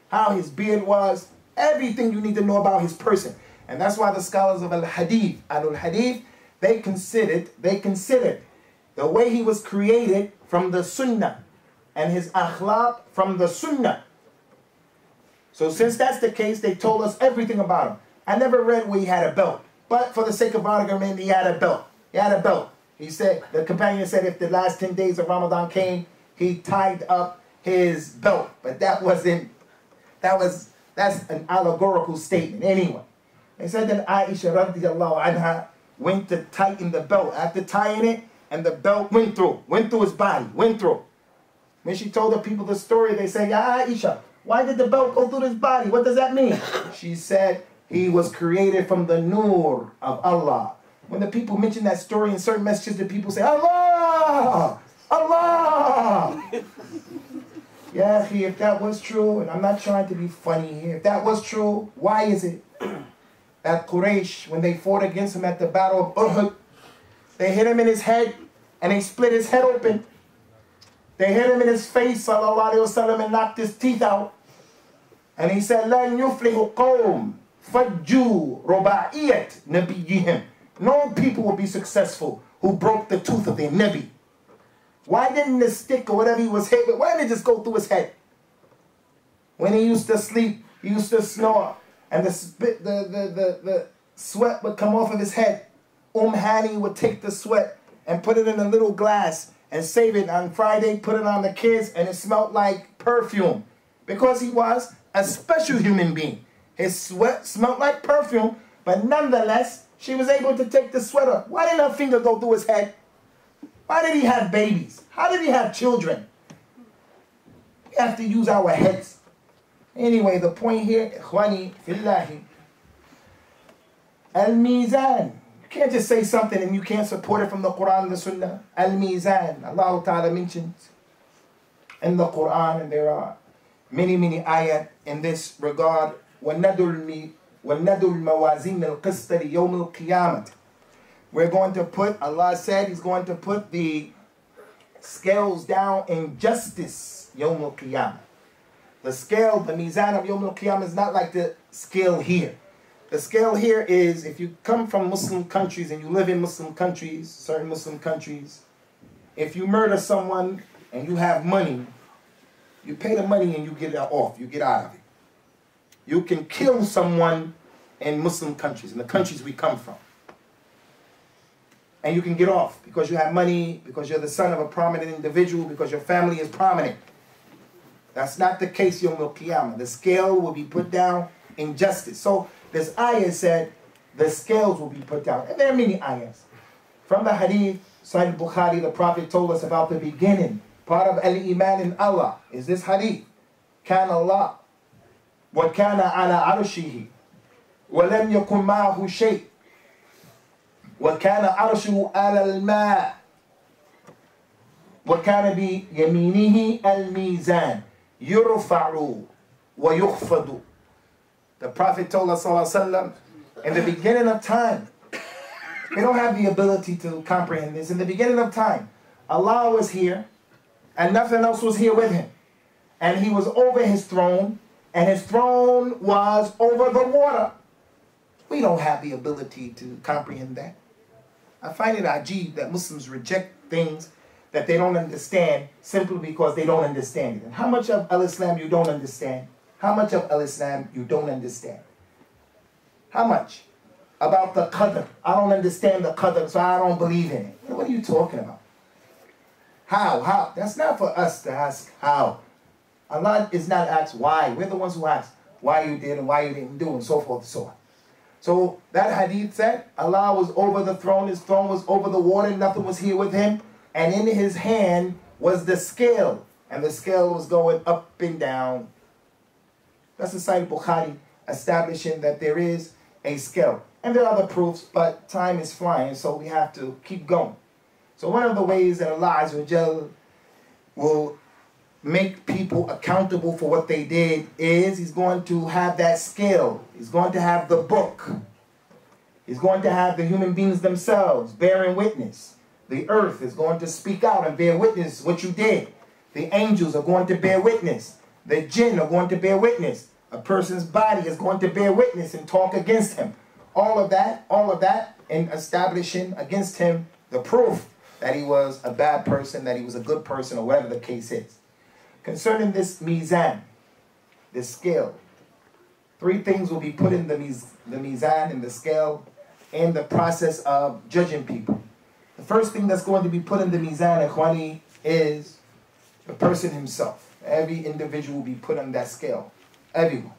How his beard was. Everything you need to know about his person. And that's why the scholars of al-Hadith, al-Hadith, they considered the way he was created from the Sunnah and his akhlaq from the Sunnah. So since that's the case, they told us everything about him. I never read where he had a belt. But for the sake of argument, he had a belt. He had a belt. He said, the companion said if the last 10 days of Ramadan came, he tied up his belt. But that's an allegorical statement anyway. They said that Aisha radiallahu anha went to tighten the belt. After tying it, and the belt went through his body, went through. When she told the people the story, they said, Ya Aisha, why did the belt go through his body? What does that mean? She said, he was created from the Nur of Allah. When the people mention that story in certain messages, the people say, Allah! Allah! Yeah, if that was true, and I'm not trying to be funny here, if that was true, why is it that Quraysh, when they fought against him at the battle of Uhud, they hit him in his head, and they split his head open. They hit him in his face, sallallahu alayhi wa sallam, and knocked his teeth out. And he said, لَنْ يُفْلِحُ قَوْمٌ فَجُّوا رُبَاعِيَةِ نَبِيِّهِمْ. No people will be successful who broke the tooth of their Nabi. Why didn't the stick or whatever he was hit with, why didn't it just go through his head? When he used to sleep, he used to snore, and the sweat would come off of his head. Hani would take the sweat and put it in a little glass and save it on Friday, put it on the kids, and it smelled like perfume. Because he was a special human being. His sweat smelled like perfume, but nonetheless, she was able to take the sweater. Why didn't her finger go through his head? Why did he have babies? How did he have children? We have to use our heads. Anyway, the point here, ikhwani fillahi, al-mizan. You can't just say something and you can't support it from the Quran and the Sunnah. Al-mizan. Allah Ta'ala mentions in the Quran, and there are many ayat in this regard. وَنَدُوا الْمَوَازِينَ الْقِسْطَ لِيَوْمِ الْقِيَامَةِ. We're going to put, Allah said He's going to put the scales down in justice, Yawm al-Qiyamah. The scale, the mizan of Yawm al-Qiyamah is not like the scale here. The scale here is, if you come from Muslim countries and you live in Muslim countries, certain Muslim countries, if you murder someone and you have money, you pay the money and you get it off, you get out of it. You can kill someone in Muslim countries, in the countries we come from. And you can get off because you have money, because you're the son of a prominent individual, because your family is prominent. That's not the case Yawm al-Qiyamah. The scale will be put down in justice. So this ayah said the scales will be put down. And there are many ayahs. From the hadith, Sahih Bukhari, the Prophet told us about the beginning. Part of al-Iman in Allah is this hadith. Kana Allah wa kana ala arshihi wa lam yakun ma'ahu shay' وكان عرشه على الماء وكان بيمينه الميزان يرفع ويخفض. The Prophet told us ﷺ, in the beginning of time, we don't have the ability to comprehend this. In the beginning of time, Allah was here and nothing else was here with Him. And He was over His throne, and His throne was over the water. We don't have the ability to comprehend that. I find it ajib that Muslims reject things that they don't understand simply because they don't understand it. And how much of al-Islam you don't understand? How much of al-Islam you don't understand? How much? About the qadr. I don't understand the qadr, so I don't believe in it. What are you talking about? How? That's not for us to ask how. Allah is not asked why. We're the ones who ask why you did and why you didn't do, and so forth and so on. So that hadith said, Allah was over the throne, His throne was over the water, nothing was here with Him, and in His hand was the scale, and the scale was going up and down. That's the Sahih Bukhari establishing that there is a scale. And there are other proofs, but time is flying, so we have to keep going. So one of the ways that Allah Azza wa Jal will make people accountable for what they did is He's going to have that scale. He's going to have the book. He's going to have the human beings themselves bearing witness. The earth is going to speak out and bear witness what you did. The angels are going to bear witness. The jinn are going to bear witness. A person's body is going to bear witness and talk against him. All of that in establishing against him the proof that he was a bad person, that he was a good person, or whatever the case is. Concerning this mizan, this scale, three things will be put in the mizan, in the scale, in the process of judging people. The first thing that's going to be put in the mizan, ikhwani, is the person himself. Every individual will be put on that scale. Everyone.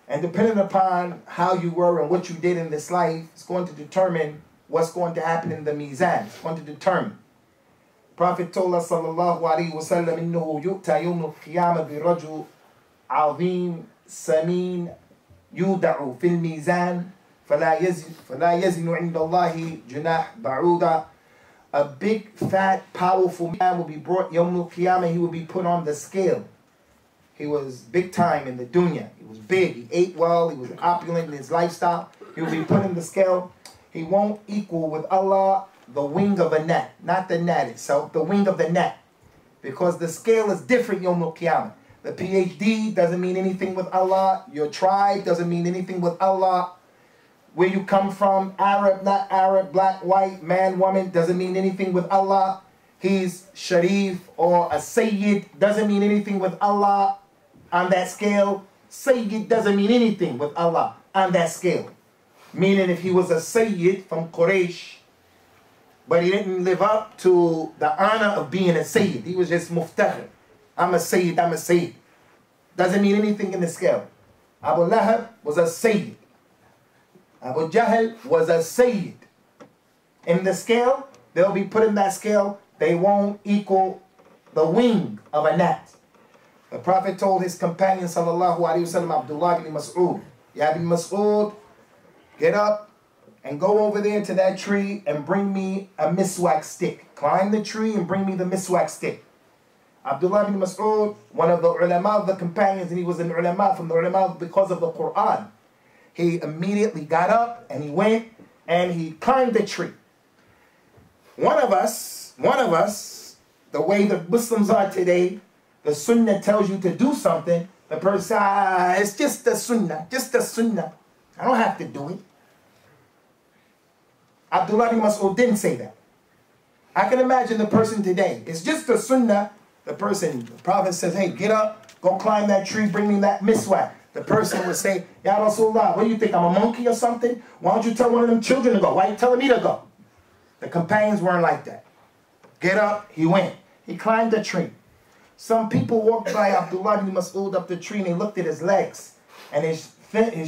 And depending upon how you were and what you did in this life, it's going to determine what's going to happen in the mizan. It's going to determine. Prophet told us, sallallahu alayhi wa sallam, إِنَّهُ يُؤْتَى يَوْمُ الْقِيَامَةِ بِرَجُلٍ عَظِيمٍ سَمِينٍ يُودَعُ فِي الْمِيزَانِ فَلَا يَزِنُ عِنْدَ اللَّهِ جُنَاحٌ بَعُودًا. A big, fat, powerful man will be brought Yawm al-Qiyamah. He will be put on the scale. He was big time in the dunya. He was big. He ate well. He was opulent in his lifestyle. He will be put in the scale. He won't equal with Allah the wing of a gnat. Not the gnat itself, the wing of the gnat. Because the scale is different Yawm al-Qiyamah. The PhD doesn't mean anything with Allah. Your tribe doesn't mean anything with Allah. Where you come from, Arab, not Arab, black, white, man, woman, doesn't mean anything with Allah. He's Sharif or a Sayyid, doesn't mean anything with Allah on that scale. Sayyid doesn't mean anything with Allah on that scale. Meaning if he was a Sayyid from Quraysh, but he didn't live up to the honor of being a Sayyid. He was just Muftakhir. I'm a Sayyid, I'm a Sayyid. Doesn't mean anything in the scale. Abu Lahab was a Sayyid. Abu Jahl was a Sayyid. In the scale, they'll be put in that scale. They won't equal the wing of a gnat. The Prophet told his companion, sallallahu alayhi wasallam, Abdullah ibn Mas'ud, Ya ibn Mas'ud, get up and go over there to that tree and bring me a miswak stick. Climb the tree and bring me the miswak stick. Abdullah ibn Mas'ud, one of the ulama of the companions, and he was an ulama from the ulama because of the Quran. He immediately got up and he went and he climbed the tree. One of us, the way the Muslims are today, the sunnah tells you to do something, the person, it's just the sunnah, I don't have to do it. Abdullah ibn Mas'ud didn't say that. I can imagine the person today, it's just the sunnah, the Prophet says, hey, get up, go climb that tree, bring me that miswak. The person would say, Ya Rasulullah, what do you think, I'm a monkey or something? Why don't you tell one of them children to go? Why are you telling me to go? The companions weren't like that. Get up, he went. He climbed the tree. Some people walked by Abdullah ibn Mas'ud up the tree and they looked at his legs. And his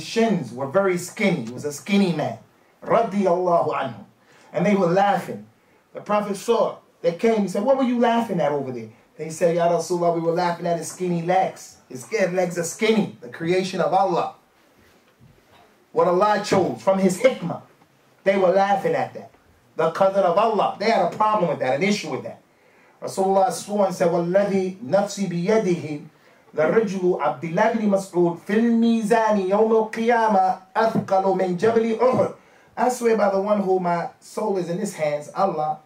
shins were very skinny. He was a skinny man. Radiyallahu anhu. And they were laughing. The Prophet saw it. They came, he said, what were you laughing at over there? They said, Ya Rasulullah, we were laughing at his skinny legs. His legs are skinny, the creation of Allah. What Allah chose from his hikmah. They were laughing at that. The qadr of Allah. They had a problem with that, an issue with that. Rasulullah swore and said, وَالَّذِي نَفْسِي بِيَدِهِ لَرِجْلُ عَبْدِ اللَّهِ بْنِ مَسْعُودٍ فِي الْمِيزَانِ يَوْمَ الْقِيَامَةِ أَثْقَلُ مِنْ جَبْلِ أُحُدٍ. I swear by the one who my soul is in his hands, Allah,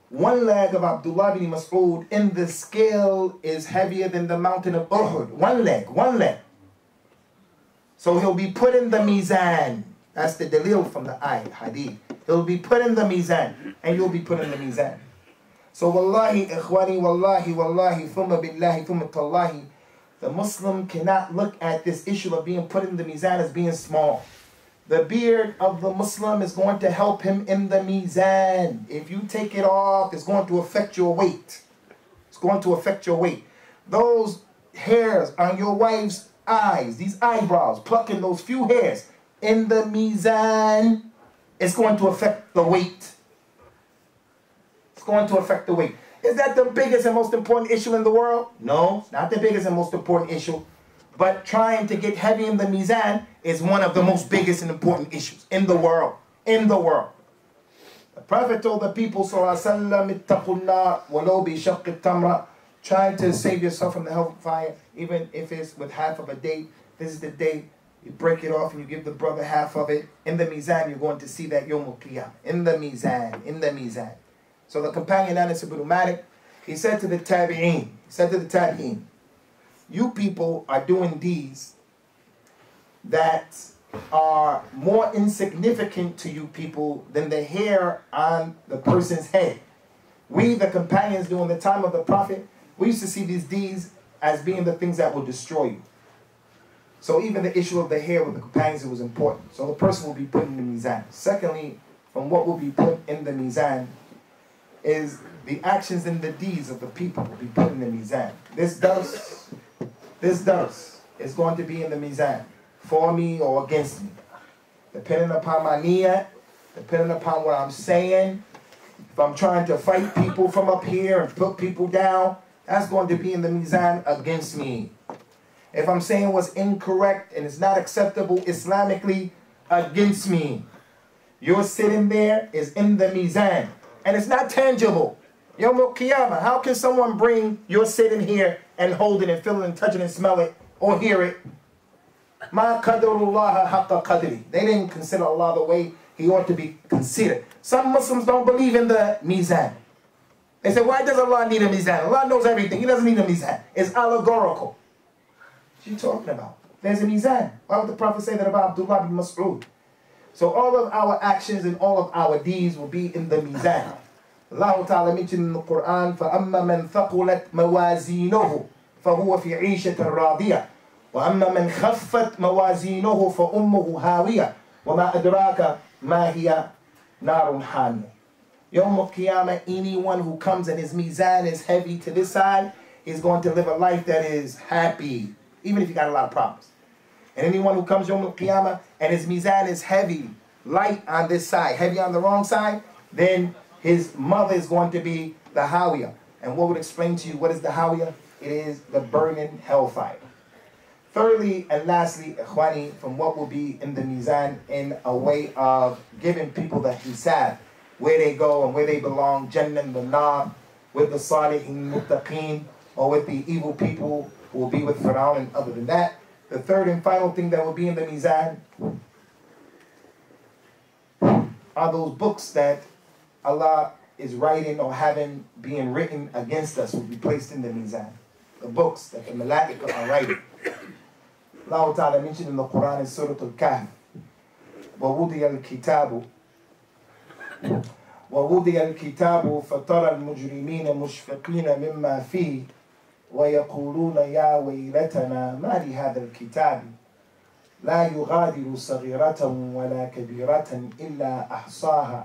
one leg of Abdullah ibn Mas'ud in the scale is heavier than the mountain of Uhud. One leg. So he'll be put in the mizan. That's the dalil from the ayah, hadith. He'll be put in the mizan, and you'll be put in the mizan. So wallahi, ikhwani, wallahi, thumma billahi, thumma tallahi, the Muslim cannot look at this issue of being put in the mizan as being small. The beard of the Muslim is going to help him in the mizan. If you take it off, it's going to affect your weight. It's going to affect your weight. Those hairs on your wife's eyes, these eyebrows, plucking those few hairs in the mizan, it's going to affect the weight. It's going to affect the weight. Is that the biggest and most important issue in the world? No, it's not the biggest and most important issue. But trying to get heavy in the mizan is one of the most biggest and important issues in the world. In the world. The Prophet told the people, sallallahu alaihi wasallam, try to save yourself from the hellfire, even if it's with half of a date. This is the day. You break it off and you give the brother half of it. In the mizan, you're going to see that Yawm al-Qiyamah. In the mizan. So the companion Anas ibn Malik, he said to the tabi'een, you people are doing deeds that are more insignificant to you people than the hair on the person's head. We, the companions during the time of the Prophet, we used to see these deeds as being the things that will destroy you. So even the issue of the hair with the companions, it was important. So the person will be put in the mizan. Secondly, from what will be put in the mizan is the actions and the deeds of the people will be put in the mizan. This dars is going to be in the mizan, for me or against me. Depending upon my niyyah, depending upon what I'm saying. If I'm trying to fight people from up here and put people down, that's going to be in the mizan against me. If I'm saying what's incorrect and it's not acceptable Islamically, against me. Your sitting there is in the mizan. And it's not tangible. Yawm al-Qiyamah, how can someone bring your sitting here and hold it and feel it and touch it and smell it or hear it? Ma qadarullaha haqqa qadri. They didn't consider Allah the way He ought to be considered. Some Muslims don't believe in the mizan. They say, why does Allah need a mizan? Allah knows everything. He doesn't need a mizan. It's allegorical. What are you talking about? There's a mizan. Why would the Prophet say that about Abdullah ibn Mas'ud? So all of our actions and all of our deeds will be in the mizan. Allah Ta'ala mentioned in the Quran, فَأَمَّا مَنْ ثَقُلَتْ مَوَازِينُهُ فَهُوَ فِي عِيشَةٍ رَاضِيَةٍ وَأَمَّا مَنْ خَفَّتْ مَوَازِينُهُ فَأُمُّهُ هَاوِيَةٌ وَمَا أَدْرَاكَ مَا هِيَ نَارٌ حَامِيَةٌ. Yawm al-Qiyamah, anyone who comes and his mizan is heavy to this side is going to live a life that is happy, even if you got a lot of problems. And anyone who comes Yawm al-Qiyamah and his mizan is heavy, light on this side, heavy on the wrong side, then His mother is going to be the Hawiyah. And what would explain to you what is the Hawiyah? It is the burning hellfire. Thirdly and lastly, Ikhwani, from what will be in the Mizan in a way of giving people the Hisab, where they go and where they belong, Jannah and the Nar, with the Salihin Muttaqeen, or with the evil people who will be with Fir'aun. And other than that, the third and final thing that will be in the Mizan are those books that Allah is writing or having being written against us will be placed in the Mizan. The books that the Malaika are writing. Allah Ta'ala mentioned in the Quran in Surah Al-Kahf, وَوُضِيَ الْكِتَابُ فَتَرَى الْمُجْرِمِينَ مُشْفِقِينَ مِمَّا فِيهِ وَيَقُولُونَ يَا وَيْلَتَنَا مَا لِهَذَا الْكِتَابِ لَا يُغَادِرُ صَغِيرَةً وَلَا كَبِيرَةً إِلَّا أَحْصَاهَا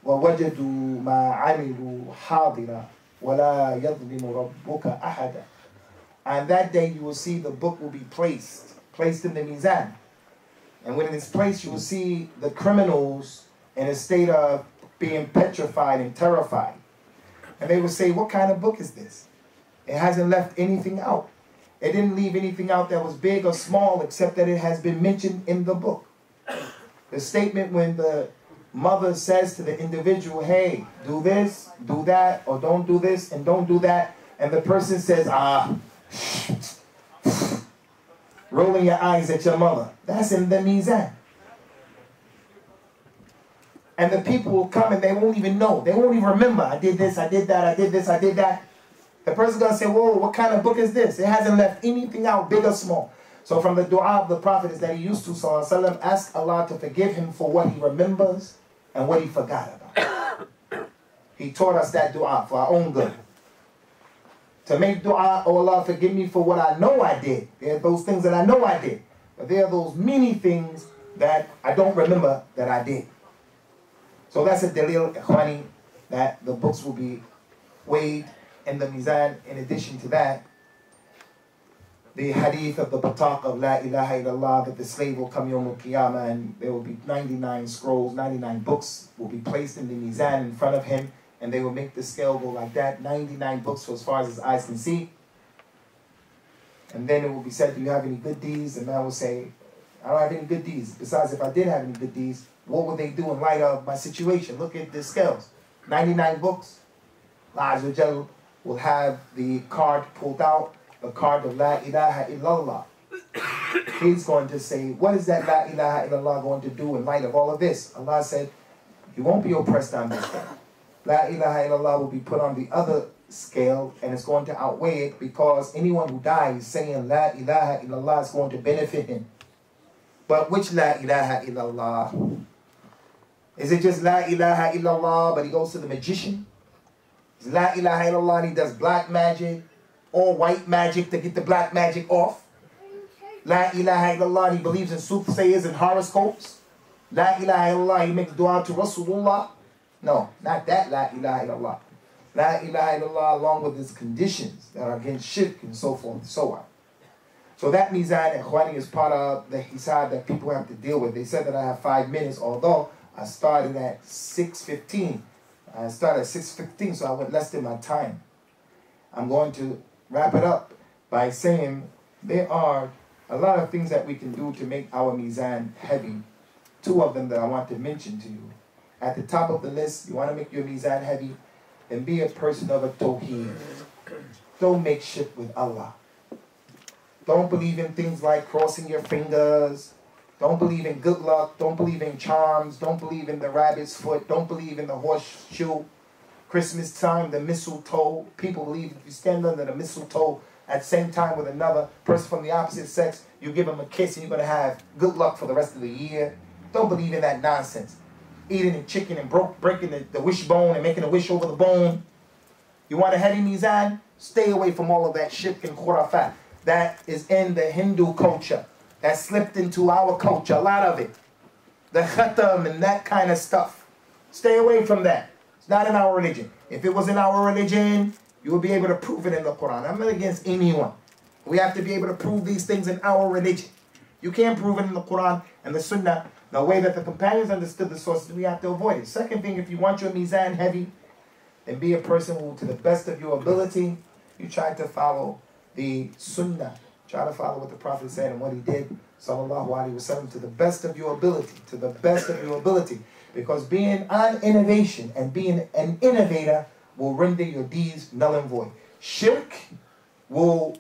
وَوَجَدُوا مَا عَمِلُوا حَاضِرًا وَلَا يَظْلِمُ رَبُّكَ أَحَدًا. And that day you will see the book will be placed in the Mizan. And when it is placed, you will see the criminals in a state of being petrified and terrified. And they will say, what kind of book is this? It hasn't left anything out. It didn't leave anything out that was big or small, except that it has been mentioned in the book. The statement when the mother says to the individual, hey, do this, do that, or don't do this and don't do that. And the person says, rolling your eyes at your mother. That's in the Mizan. And the people will come and they won't even know. They won't even remember. I did this, I did that, I did this, I did that. The person's going to say, whoa, what kind of book is this? It hasn't left anything out, big or small. So from the dua of the Prophet is that he used to, sallallahu alaihi wasallam, ask Allah to forgive him for what he remembers and what he forgot about. He taught us that dua for our own good. To make dua, oh Allah, forgive me for what I know I did. There are those things that I know I did. But there are those many things that I don't remember that I did. So that's a dalil, ikhwani, that the books will be weighed in the Mizan. In addition to that, the hadith of the Bataq of La ilaha illallah, that the slave will come Yawm al-Qiyamah and there will be 99 scrolls, 99 books will be placed in the Mizan in front of him, and they will make the scale go like that, 99 books for as far as his eyes can see. And then it will be said, do you have any good deeds? And man will say, I don't have any good deeds. Besides, if I did have any good deeds, what would they do in light of my situation? Look at the scales. 99 books. Allah Azza wa Jal will have the card pulled out, the card of La ilaha illallah. He's going to say, what is that La ilaha illallah going to do in light of all of this? Allah said, you won't be oppressed on this day. La ilaha illallah will be put on the other scale and it's going to outweigh it, because anyone who dies saying La ilaha illallah is going to benefit him. But which La ilaha illallah? Is it just La ilaha illallah but he goes to the magician? Is La ilaha illallah and he does black magic or white magic to get the black magic off? La ilaha illallah and he believes in soothsayers and horoscopes? La ilaha illallah he makes dua to Rasulullah? No, not that La ilaha illallah. La ilaha illallah along with its conditions that are against shirk and so forth and so on. So that Mizan, ikhwani, is part of the hisab that people have to deal with. They said that I have 5 minutes, although I started at 6:15. I started at 6:15, so I went less than my time. I'm going to wrap it up by saying there are a lot of things that we can do to make our Mizan heavy. 2 of them that I want to mention to you. At the top of the list, you want to make your Mizan heavy, then be a person of a tawheed. Don't make shirk with Allah. Don't believe in things like crossing your fingers. Don't believe in good luck. Don't believe in charms. Don't believe in the rabbit's foot. Don't believe in the horseshoe. Christmas time, the mistletoe. People believe if you stand under the mistletoe at the same time with another person from the opposite sex, you give them a kiss and you're going to have good luck for the rest of the year. Don't believe in that nonsense. Eating the chicken and breaking the wishbone and making a wish over the bone. You want a heady Mizan? Stay away from all of that shirk and khurafat. That is in the Hindu culture. That slipped into our culture, a lot of it. The khatam and that kind of stuff. Stay away from that. It's not in our religion. If it was in our religion, you would be able to prove it in the Quran. I'm not against anyone. We have to be able to prove these things in our religion. You can't prove it in the Quran and the Sunnah. The way that the companions understood the sources, we have to avoid it. Second thing, if you want your mizan heavy, then be a person who, to the best of your ability, you try to follow the sunnah. Try to follow what the Prophet said and what he did, sallallahu alaihi wasallam, to the best of your ability. To the best of your ability. Because being on innovation and being an innovator will render your deeds null and void. Shirk will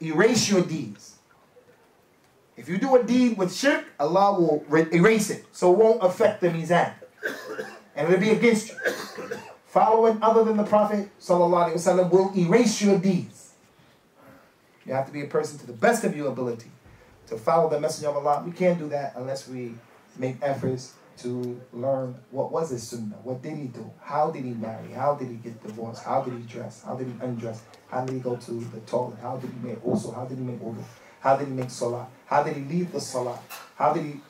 erase your deeds. If you do a deed with shirk, Allah will erase it. So it won't affect the mizan. And it'll be against you. Following other than the Prophet sallallahu alaihi wasallam will erase your deeds. You have to be a person to the best of your ability to follow the Messenger of Allah. We can't do that unless we make efforts to learn what was his sunnah. What did he do? How did he marry? How did he get divorced? How did he dress? How did he undress? How did he go to the toilet? How did he make wudu? How did he make wudu? How did he make salah? How did he lead the salah? How did he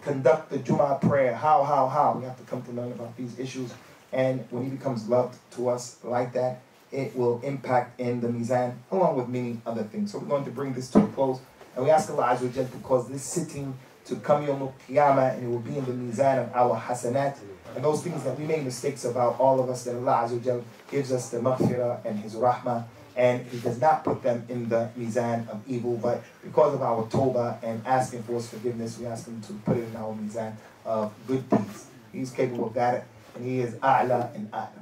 conduct the Jum'ah prayer? How? We have to come to learn about these issues. And when he becomes loved to us like that, it will impact in the mizan, along with many other things. So we're going to bring this to a close. And we ask Allah Azza wa Jal to cause this sitting to come Yawm al-Qiyamah, and it will be in the mizan of our hasanat. And those things that we made mistakes about, all of us, that Allah Azza wa Jal gives us the maghfirah and His rahmah. And He does not put them in the mizan of evil, but because of our tawbah and asking for His forgiveness, we ask Him to put it in our mizan of good deeds. He's capable of that, and He is a'la and a'la.